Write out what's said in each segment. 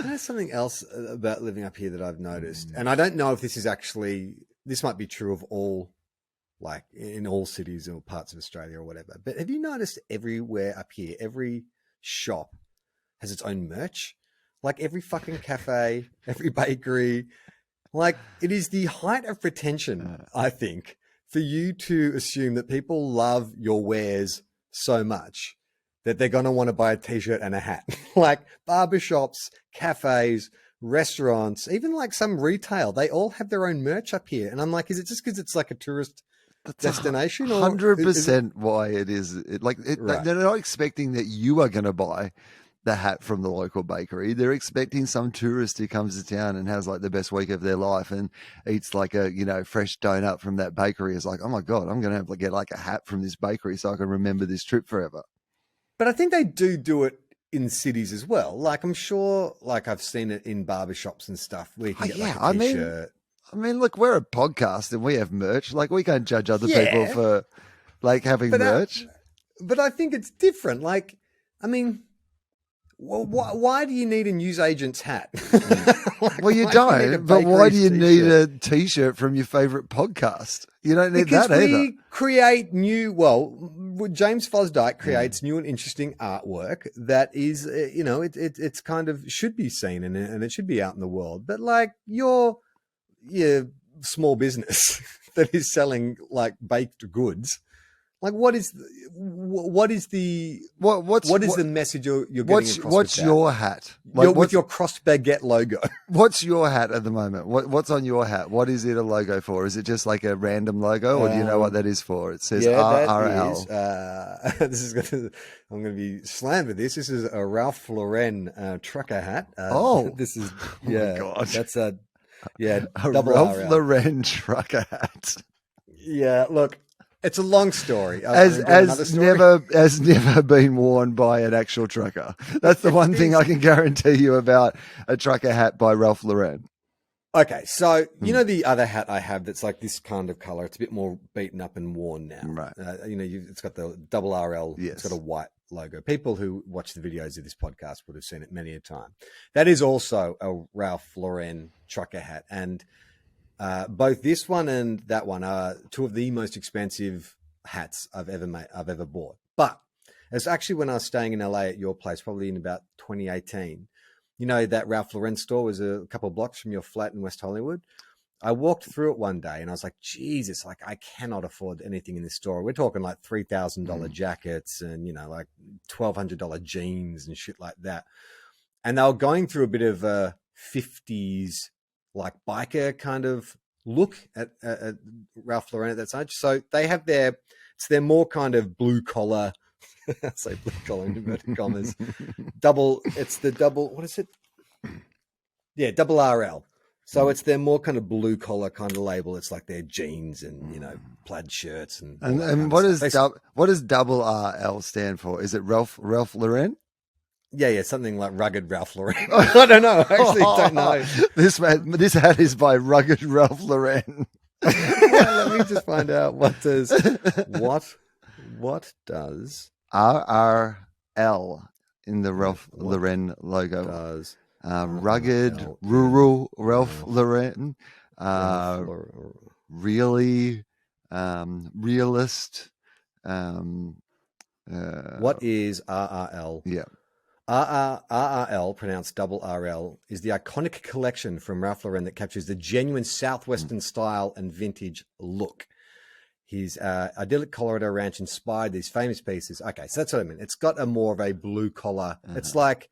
There's something else about living up here that I've noticed, and I don't know if this might be true of all, like in all cities or parts of Australia or whatever. But have you noticed everywhere up here, every shop has its own merch? Like every fucking cafe, every bakery, like it is the height of pretension, I think, for you to assume that people love your wares so much that they're going to want to buy a t-shirt and a hat. Like barbershops, cafes, restaurants, even like some retail, they all have their own merch up here. And I'm like, is it just because it's like a tourist destination? 100% why it is. Right. They're not expecting that you are going to buy the hat from the local bakery. They're expecting some tourist who comes to town and has like the best week of their life and eats like a, fresh donut from that bakery is like, oh my God, I'm going to have to get like a hat from this bakery so I can remember this trip forever. But I think they do it in cities as well. Like I'm sure, like I've seen it in barbershops and stuff where you can get like a t-shirt. I mean, look, we're a podcast and we have merch. Like we can't judge other Yeah. people for like having merch. But I think it's different. Like, I mean, well, why do you need a newsagent's hat? Well, you don't. But why do you need a t-shirt from your favorite podcast? You don't need that either. We create new. Well, James Fosdyke creates new and interesting artwork that is, it's kind of should be seen and it should be out in the world. But like your small business that is selling like baked goods. Like what is the message you're getting across? What's your hat? Like, with your crossed baguette logo. What's your hat at the moment? What's on your hat? What is it a logo for? Is it just like a random logo, or do you know what that is for? It says RRL. I'm going to be slammed with this. This is a Ralph Lauren trucker hat. This is my God. That's a double Ralph RL. Lauren trucker hat. Yeah, look. It's a long story. Has never been worn by an actual trucker. That's the one thing I can guarantee you about a trucker hat by Ralph Lauren. Okay, so you know the other hat I have that's like this kind of color. It's a bit more beaten up and worn now. Right. It's got the double RL. Yes. It's got a white logo. People who watch the videos of this podcast would have seen it many a time. That is also a Ralph Lauren trucker hat, and both this one and that one are two of the most expensive hats I've ever bought. But it's actually when I was staying in LA at your place, probably in about 2018. You know, that Ralph Lauren store was a couple of blocks from your flat in West Hollywood. I walked through it one day and I was like, Jesus, like I cannot afford anything in this store. We're talking like $3,000 jackets and, like $1,200 jeans and shit like that. And they were going through a bit of a 50s like biker kind of look at Ralph Lauren at that stage. So they have their more kind of blue collar, I say blue collar in inverted commas, double RL. So it's their more kind of blue collar kind of label. It's like their jeans and, plaid shirts. And what does double RL stand for? Is it Ralph Lauren? Yeah, something like Rugged Ralph Lauren. I don't know. I actually don't know. This hat is by Rugged Ralph Lauren. Let me just find out what does RRL in the Ralph Lauren logo does rugged rural Ralph Lauren, really realist. What is RRL? Yeah. RRL, pronounced double RL, is the iconic collection from Ralph Lauren that captures the genuine Southwestern style and vintage look. His idyllic Colorado ranch inspired these famous pieces. Okay, so that's what I mean. It's got a more of a blue collar. It's like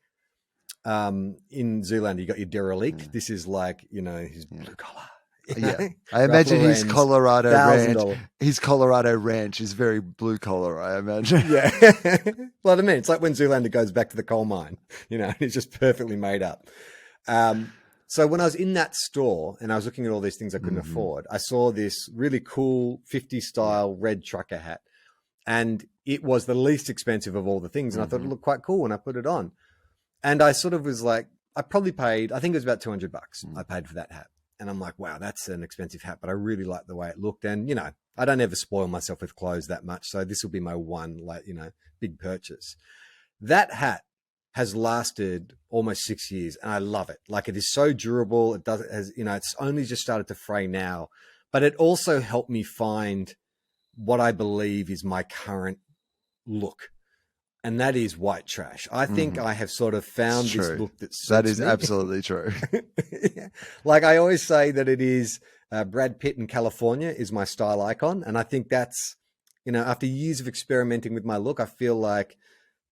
in Zoolander, you got your derelict. This is like, his blue collar. Yeah, I imagine his Colorado ranch. His Colorado ranch is very blue collar. I imagine. Yeah, well, I mean, it's like when Zoolander goes back to the coal mine. It's just perfectly made up. So when I was in that store and I was looking at all these things I couldn't afford, I saw this really cool 50s style red trucker hat, and it was the least expensive of all the things, and I thought it looked quite cool when I put it on. And I sort of was like, I probably paid, I think it was about $200 I paid for that hat. And I'm like, wow, that's an expensive hat, but I really like the way it looked. And, I don't ever spoil myself with clothes that much. So this will be my one, big purchase. That hat has lasted almost 6 years, and I love it. Like, it is so durable. It does, it has, you know, it's only just started to fray now, but it also helped me find what I believe is my current look. And that is white trash. I think I have sort of found It's this true. look that suits That is me. absolutely true. Yeah. Like, I always say that it is Brad Pitt in California is my style icon. And I think that's, you know, after years of experimenting with my look, I feel like,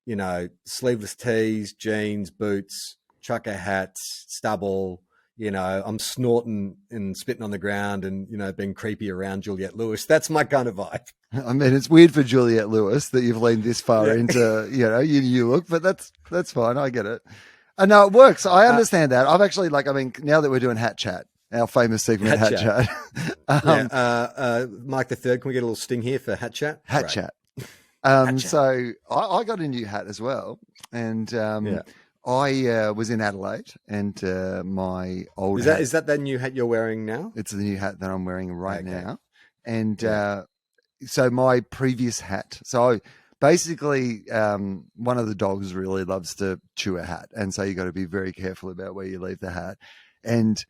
you know, sleeveless tees, jeans, boots, trucker hats, stubble, you know, I'm snorting and spitting on the ground and, you know, being creepy around Juliette Lewis. That's my kind of vibe. I mean, it's weird for Juliette Lewis that you've leaned this far into, you know, your new look, but that's fine. I get it. And no, it works. I understand that. I've actually, like, I mean, now that we're doing Hat Chat, our famous segment, Hat Chat. Mike the Third, can we get a little sting here for Hat Chat? Hat Great. Chat. Hat Chat. So I got a new hat as well. And I was in Adelaide, and my old hat, is that the new hat you're wearing now? it's the new hat that I'm wearing right now. And so my previous hat, so basically one of the dogs really loves to chew a hat, and so you got to be very careful about where you leave the hat. And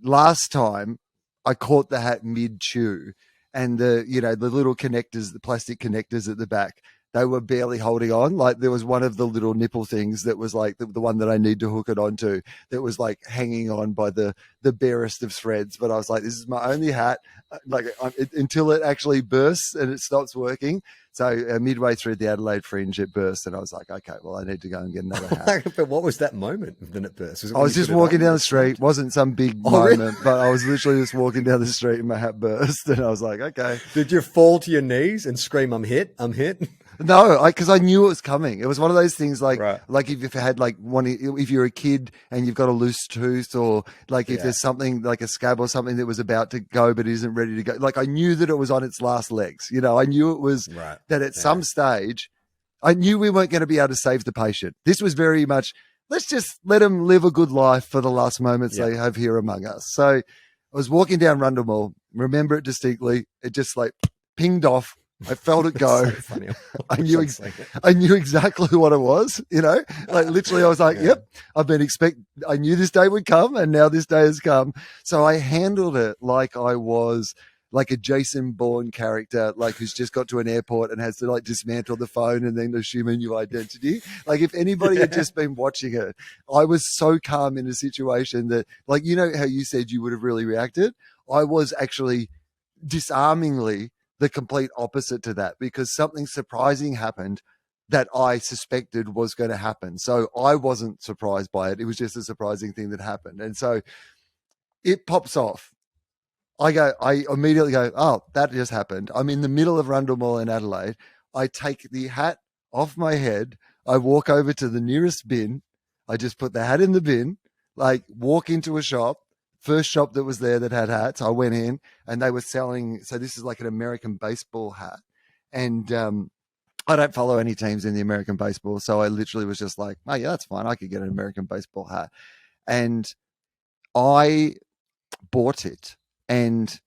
last time I caught the hat mid chew, and the little connectors, the plastic connectors at the back, they were barely holding on. Like, there was one of the little nipple things that was like the one that I need to hook it onto that was like hanging on by the barest of threads. But I was like, this is my only hat, like until it actually bursts and it stops working. So midway through the Adelaide Fringe, it burst, and I was like, okay, well, I need to go and get another hat. But what was that moment when it burst? I was just walking down the street. Wasn't some big moment, but I was literally just walking down the street and my hat burst, and I was like, okay. Did you fall to your knees and scream, I'm hit, I'm hit? No, because I knew it was coming. It was one of those things like Right. like if you've had like if you're a kid and you've got a loose tooth, or like if there's something like a scab or something that was about to go but isn't ready to go. Like, I knew that it was on its last legs. You know, I knew it was that at some stage, I knew we weren't going to be able to save the patient. This was very much, let's just let them live a good life for the last moments they have here among us. So I was walking down Rundle Mall, remember it distinctly. It just like pinged off. I felt it go. So funny. I knew exactly what it was, you know, like literally I was like, yep, I knew this day would come, and now this day has come. So I handled it like I was like a Jason Bourne character, like who's just got to an airport and has to like dismantle the phone and then assume a new identity. Like, if anybody had just been watching it, I was so calm in a situation that, like, you know how you said you would have really reacted? I was actually disarmingly the complete opposite to that, because something surprising happened that I suspected was going to happen. So I wasn't surprised by it. It was just a surprising thing that happened. And so it pops off. I immediately go, oh, that just happened. I'm in the middle of Rundle Mall in Adelaide. I take the hat off my head. I walk over to the nearest bin. I just put the hat in the bin, like walk into a shop. First shop that was there that had hats, I went in and they were selling. So this is like an American baseball hat. And I don't follow any teams in the American baseball. So I literally was just like, oh, yeah, that's fine. I could get an American baseball hat. And I bought it, and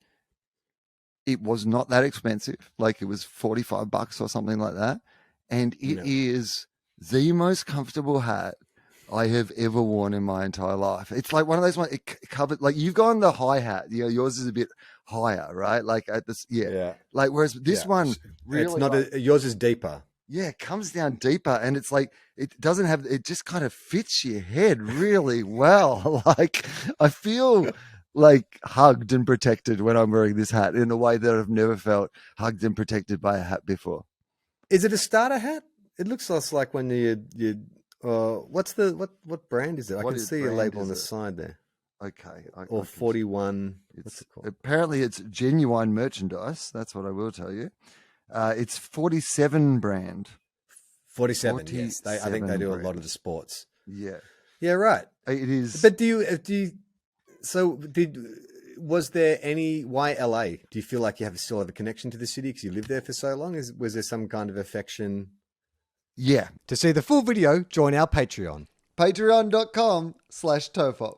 it was not that expensive. Like, it was $45 or something like that. And it is the most comfortable hat I have ever worn in my entire life. It's like one of those ones, it covered, like, you've gone the high hat, you know, yours is a bit higher, right? Like at this, like, whereas this one really, it's not yours is deeper. Yeah, it comes down deeper, and it's like, it doesn't have, it just kind of fits your head really well. Like, I feel like hugged and protected when I'm wearing this hat in a way that I've never felt hugged and protected by a hat before. Is it a starter hat? It looks less like when you what's what brand is it? I can see a label on the side there. Okay. Or 41. What's it called? Apparently it's genuine merchandise. That's what I will tell you. It's 47 brand. 47, yes. I think they do a lot of the sports. Yeah. Yeah, right. It is. But was there why LA? Do you feel like you still have a connection to the city because you lived there for so long? Was there some kind of affection? Yeah. To see the full video, join our Patreon. Patreon.com/Tofop.